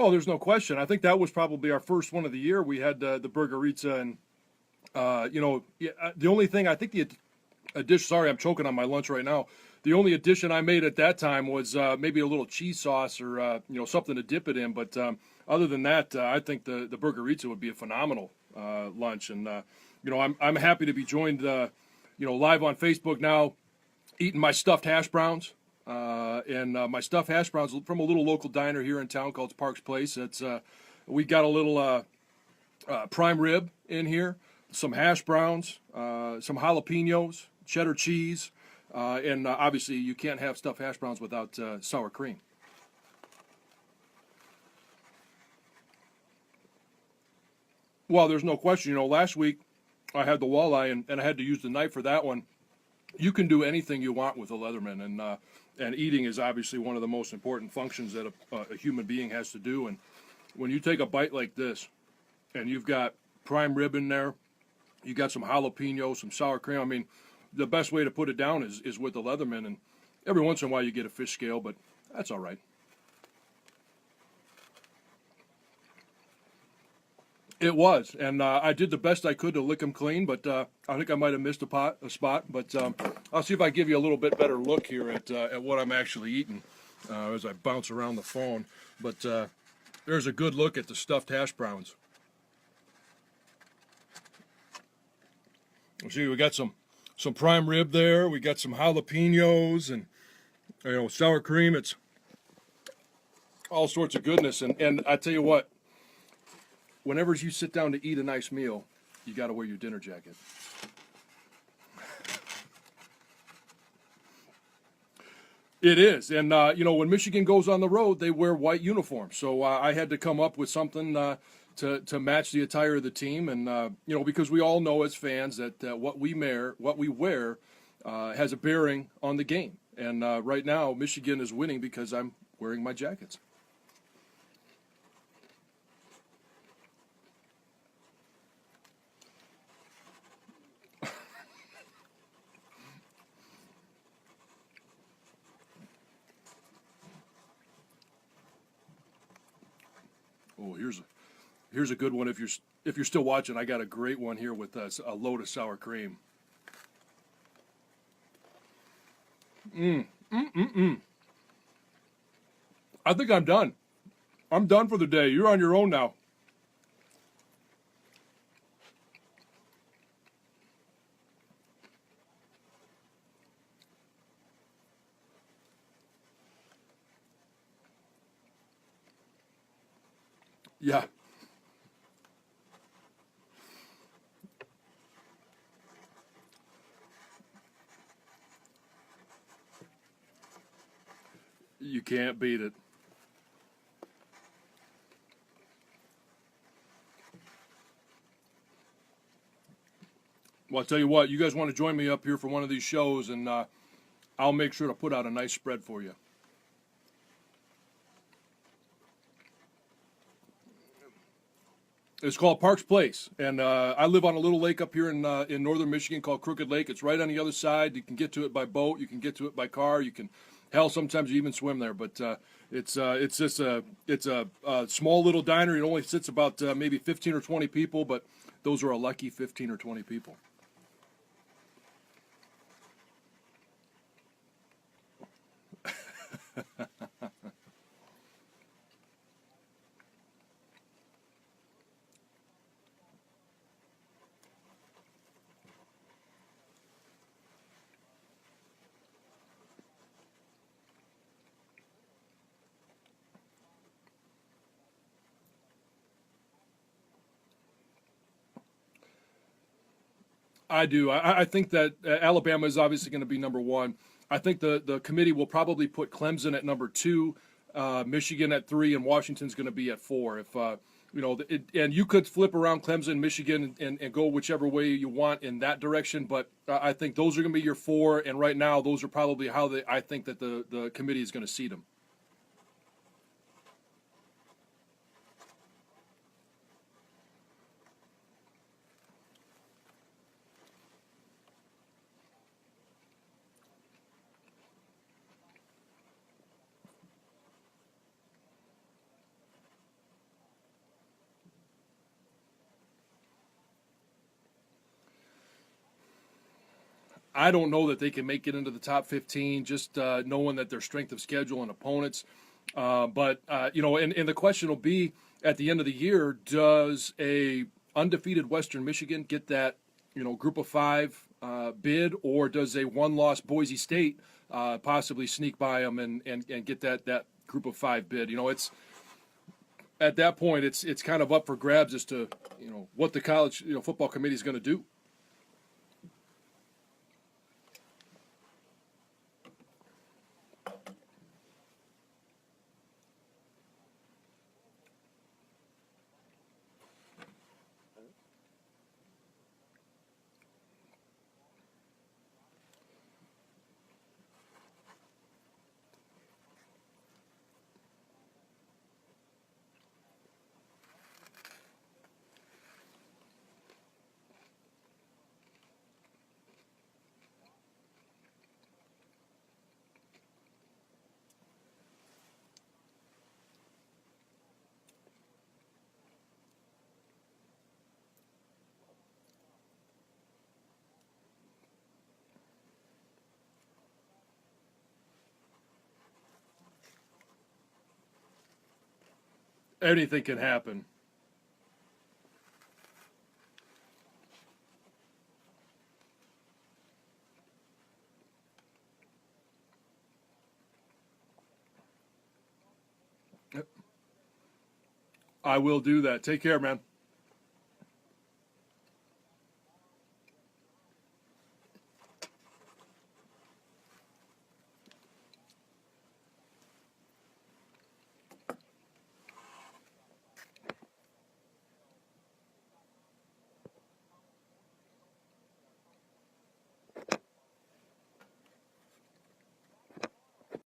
Oh, there's no question. I think that was probably our first one of the year. We had the burgerizza, and yeah, the only thing I think the addition. Sorry, I'm choking on my lunch right now. The only addition I made at that time was maybe a little cheese sauce or something to dip it in. But other than that, I think the burgerizza would be a phenomenal lunch. And I'm happy to be joined live on Facebook now, eating my stuffed hash browns. And my stuffed hash browns from a little local diner here in town called Parks Place. It's we got a little prime rib in here, some hash browns, some jalapenos, cheddar cheese, and obviously you can't have stuffed hash browns without sour cream. Well, there's no question. Last week I had the walleye, and I had to use the knife for that one. You can do anything you want with a Leatherman, and eating is obviously one of the most important functions that a human being has to do. And when you take a bite like this, and you've got prime rib in there, you got some jalapeno, some sour cream. I mean, the best way to put it down is with the Leatherman, and every once in a while you get a fish scale, but that's all right. It was, and I did the best I could to lick them clean, but I think I might have missed a spot. But I'll see if I give you a little bit better look here at what I'm actually eating as I bounce around the phone. But there's a good look at the stuffed hash browns. See, we got some prime rib there. We got some jalapenos and sour cream. It's all sorts of goodness. And I tell you what, whenever you sit down to eat a nice meal, you got to wear your dinner jacket. It is, and when Michigan goes on the road, they wear white uniforms. So I had to come up with something to match the attire of the team, and because we all know as fans that what we wear has a bearing on the game. And right now, Michigan is winning because I'm wearing my jackets. Oh, here's a good one. If you're still watching, I got a great one here with a load of sour cream. I think I'm done. I'm done for the day. You're on your own now. Yeah, you can't beat it. Well, I'll tell you what. You guys want to join me up here for one of these shows, and I'll make sure to put out a nice spread for you. It's called Parks Place, and I live on a little lake up here in northern Michigan called Crooked Lake. It's right on the other side. You can get to it by boat. You can get to it by car. You can, hell, sometimes you even swim there. But it's just a small little diner. It only sits about maybe 15 or 20 people, but those are a lucky 15 or 20 people. I do. I think that Alabama is obviously going to be number one. I think the committee will probably put Clemson at number two, Michigan at three, and Washington's going to be at four. If and you could flip around Clemson, Michigan, and go whichever way you want in that direction. But I think those are going to be your four. And right now, those are probably how I think that the committee is going to seed them. I don't know that they can make it into the top 15, just knowing that their strength of schedule and opponents. And the question will be at the end of the year: does a undefeated Western Michigan get that group of five bid, or does a one-loss Boise State possibly sneak by them and get that group of five bid? It's at that point it's kind of up for grabs as to what the college football committee is going to do. Anything can happen. I will do that. Take care, man.